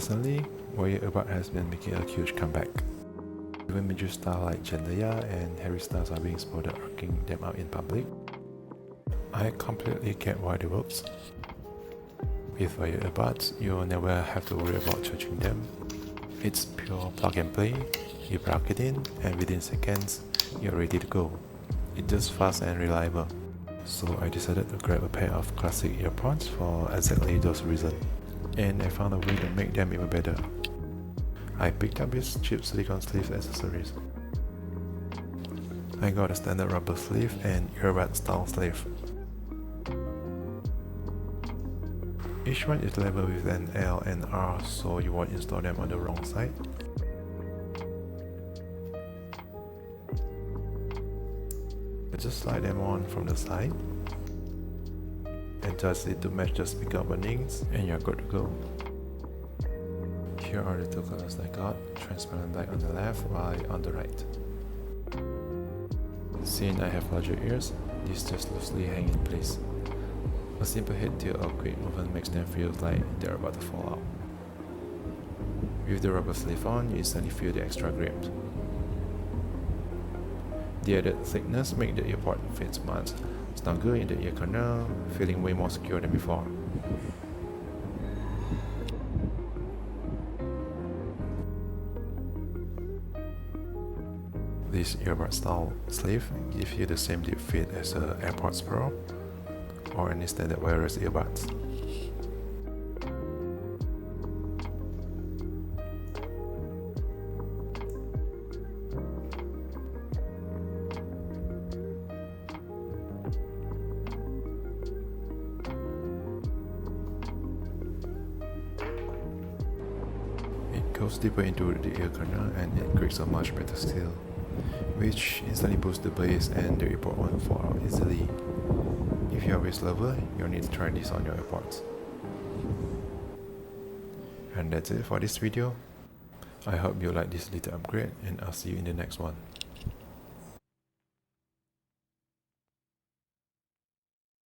Recently, wired earbud has been making a huge comeback. Even major stars like Zendaya and Harry Styles are being spotted rocking them out in public. I completely get why it works. With wired earbuds, you'll never have to worry about charging them. It's pure plug and play, you plug it in and within seconds, you're ready to go. It's just fast and reliable. So I decided to grab a pair of classic AirPods for exactly those reasons. And I found a way to make them even better. I picked up these cheap silicone sleeve accessories. I got a standard rubber sleeve and Earbud-style sleeve. Each one is labeled with an L and R so you won't install them on the wrong side. Just slide them on from the side. Adjust it to match the speaker openings and you're good to go. Here are the two colors I got, transparent black on the left, white on the right. Since I have larger ears, these just loosely hang in place. A simple head tilt or quick movement makes them feel like they're about to fall out. With the rubber sleeve on, you instantly feel the extra grip. The added thickness makes the earpod fit much snugger in the ear canal, feeling way more secure than before. This Earbud-style sleeve gives you the same deep fit as the AirPods Pro or any standard wireless earbuds. It goes deeper into the ear canal and it creates a much better seal, which instantly boosts the bass and the earpod won't fall out easily. If you're a bass lover, you'll need to try this on your AirPods. And that's it for this video. I hope you like this little upgrade and I'll see you in the next one.